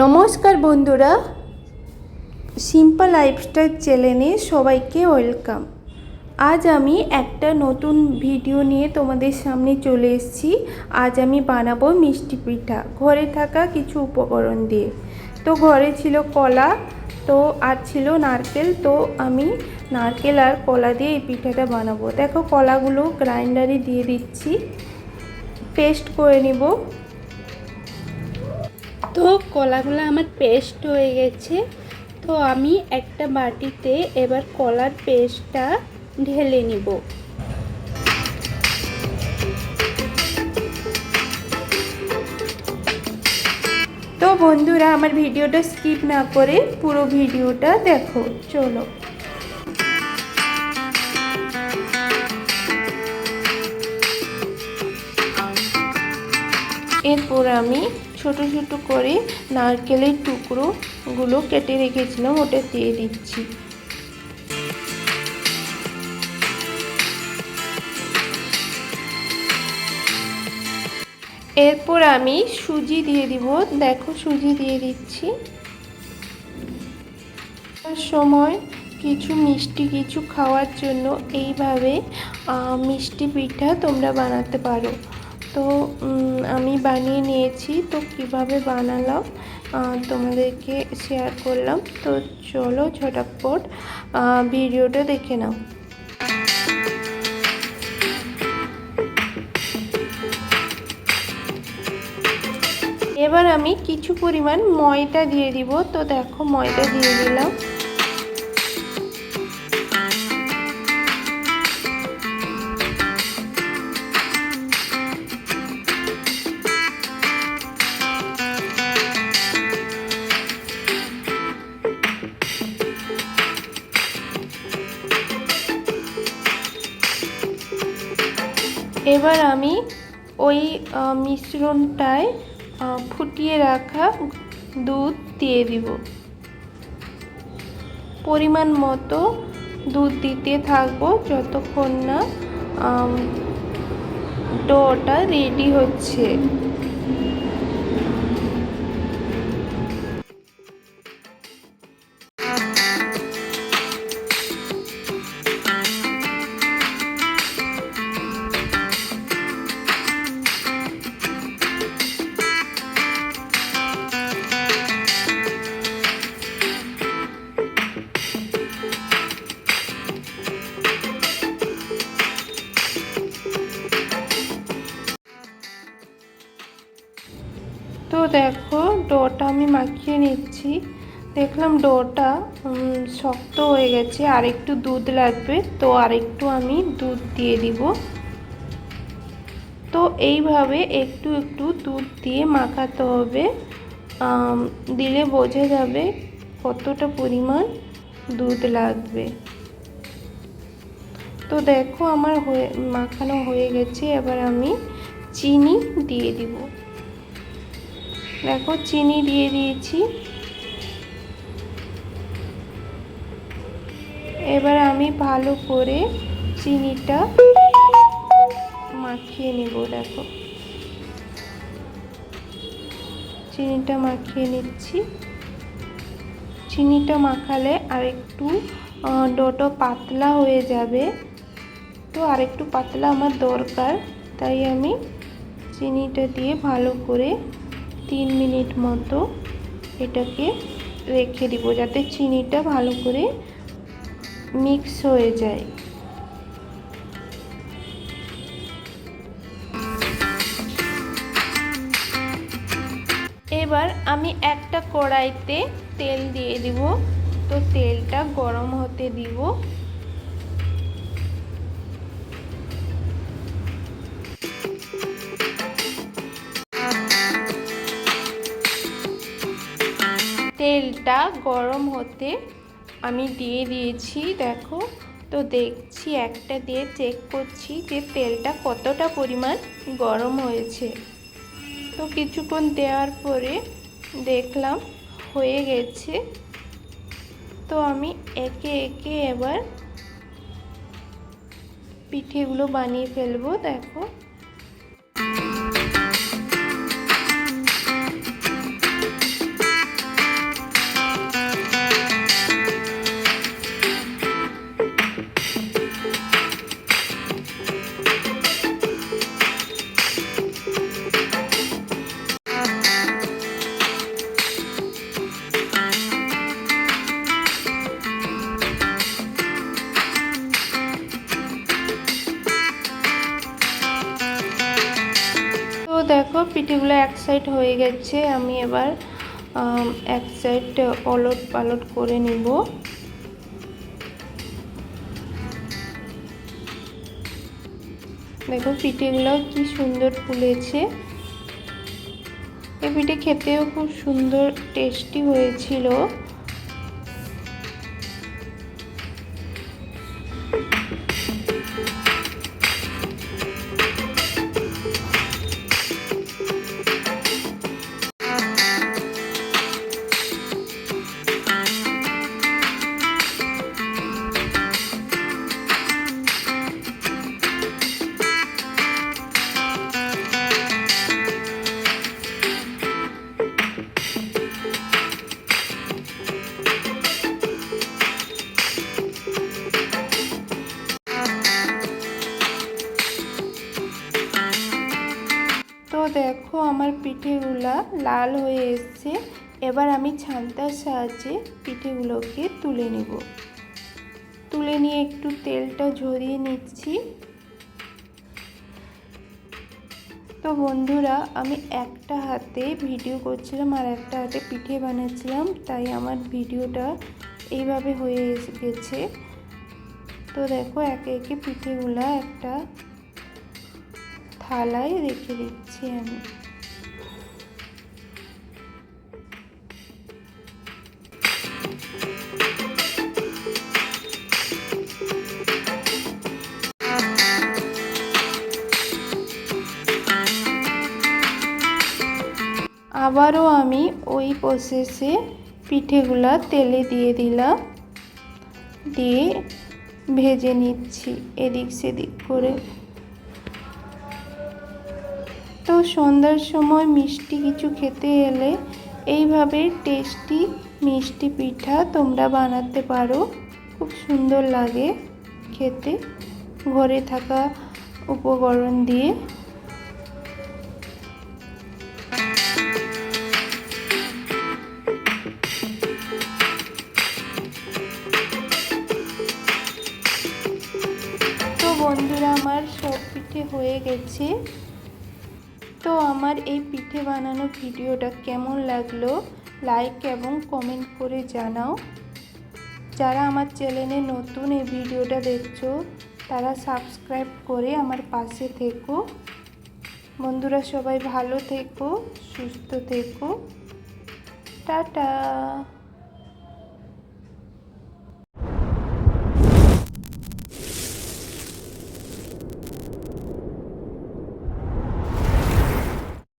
নমস্কার বন্ধুরা, simple lifestyle চ্যানেলে সবাইকে ওয়েলকাম। আজ আমি একটা নতুন ভিডিও নিয়ে তোমাদের সামনে চলে এসেছি। আজ আমি বানাবো মিষ্টি পিঠা ঘরে থাকা কিছু উপকরণ দিয়ে। তো ঘরে ছিল কলা, তো আর ছিল নারকেল। তো আমি নারকেল আর কলা দিয়ে এই পিঠাটা বানাবো। দেখো কলাগুলো গ্রাইন্ডারে দিয়ে দিচ্ছি, পেস্ট করে নিব। তো কলাগুলো আমার পেস্ট হয়ে গেছে। তো আমি একটা বাটিতে এবার কলার পেস্টটা ঢেলে নিব। তো বন্ধুরা, আমার ভিডিওটা স্কিপ না করে পুরো ভিডিওটা দেখো, চলো। এরপর আমি ছোট ছোট করে নারকেলের টুকরোগুলো কেটে রেখেছিলাম, ওটা দিয়ে দিচ্ছি। এরপর আমি সুজি দিয়ে দিব। দেখো সুজি দিয়ে দিচ্ছি। সময় কিছু মিষ্টি কিছু খাওয়ার জন্য এইভাবে মিষ্টি পিঠা তোমরা বানাতে পারো। তো আমি বানিয়ে নিয়েছি, তো কিভাবে বানালাম তোমাদেরকে শেয়ার করলাম। তো চলো ঝটপট ভিডিওটা দেখে নাও। এবার আমি কিছু পরিমাণ ময়দা দিয়ে দিব। তো দেখো ময়দা দিয়ে দিলাম। এবার আমি ওই মিশ্রণটায় ফুটিয়ে রাখা দুধ দিয়ে দিব। পরিমাণ মতো দুধ দিতে থাকবো যতক্ষণ না ডোটা রেডি হচ্ছে। তো দেখো ডোটা আমি মাখিয়ে নিচ্ছি। দেখলাম ডোটা শক্ত হয়ে গেছে, আর একটু দুধ লাগবে। তো আর একটু আমি দুধ দিয়ে দিব। তো এইভাবে একটু একটু দুধ দিয়ে মাখাতে হবে, দিলে বোঝা যাবে কতটা পরিমাণ দুধ লাগবে। তো দেখো আমার মাখানো হয়ে গেছে। এবার আমি চিনি দিয়ে দিব। দেখো চিনি দিয়ে দিয়েছি। এবার আমি ভালো করে চিনিটা মাখিয়ে নেব। দেখো চিনিটা মাখিয়ে নিচ্ছি। চিনিটা মাখালে আরেকটু ডোটা পাতলা হয়ে যাবে। তো আরেকটু পাতলা আমার দরকার, তাই আমি চিনিটা দিয়ে ভালো করে 3 মিনিট মতো এটাকে রেখে দিব, যাতে চিনিটা ভালো করে মিক্স হয়ে যায়। এবার আমি একটা কড়াইতে তেল দিয়ে দিব। তো তেলটা গরম হতে দিব। তেলটা গরম হতে আমি দিয়ে দিয়েছি। দেখো তো দেখছি, একটা দিয়ে চেক করছি যে তেলটা কতটা পরিমাণ গরম হয়েছে। তো কিছুক্ষণ দেওয়ার পরে দেখলাম হয়ে গেছে। তো আমি একে একে এবার পিঠেগুলো বানিয়ে ফেলবো। দেখো পিঠেগুলো এক সাইড হয়ে গেছে, আমি এবার এক সাইড ওলট পালট করে নিব। দেখো পিঠেগুলো কি সুন্দর ফুলেছে। এই পিঠে খেতেও খুব সুন্দর টেস্টি হয়েছিল। তো দেখো আমার পিঠেগুলা লাল হয়ে এসছে। এবার আমি ছান্তার সাহায্যে পিঠেগুলোকে তুলে নেব। তুলে নিয়ে একটু তেলটা ঝরিয়ে নিচ্ছি। তো বন্ধুরা, আমি একটা হাতে ভিডিও করছিলাম আর একটা হাতে পিঠে বানাচ্ছিলাম, তাই আমার ভিডিওটা এইভাবে হয়ে গেছে। তো দেখো একে একে পিঠেগুলা একটা থালায় রেখে দিচ্ছি আমি। আবারও আমি ওই প্রসেসে পিঠেগুলা তেলে দিয়ে দিলাম, দিয়ে ভেজে নিচ্ছি এদিক সেদিক করে। তো সন্ধ্যার সময় মিষ্টি কিছু খেতে এলে এইভাবে টেস্টি মিষ্টি পিঠা তোমরা বানাতে পারো, খুব সুন্দর লাগে খেতে ঘরে থাকা উপকরণ দিয়ে। তো বন্ধুরা, আমার সব পিঠে হয়ে গেছে। তো আমার এই পিঠে বানানো ভিডিওটা কেমন লাগলো লাইক এবং কমেন্ট করে জানাও। যারা আমার চ্যানেলে নতুন এই ভিডিওটা দেখছো তারা সাবস্ক্রাইব করে আমার পাশে থেকো। বন্ধুরা সবাই ভালো থেকো, সুস্থ থেকো। টাটা।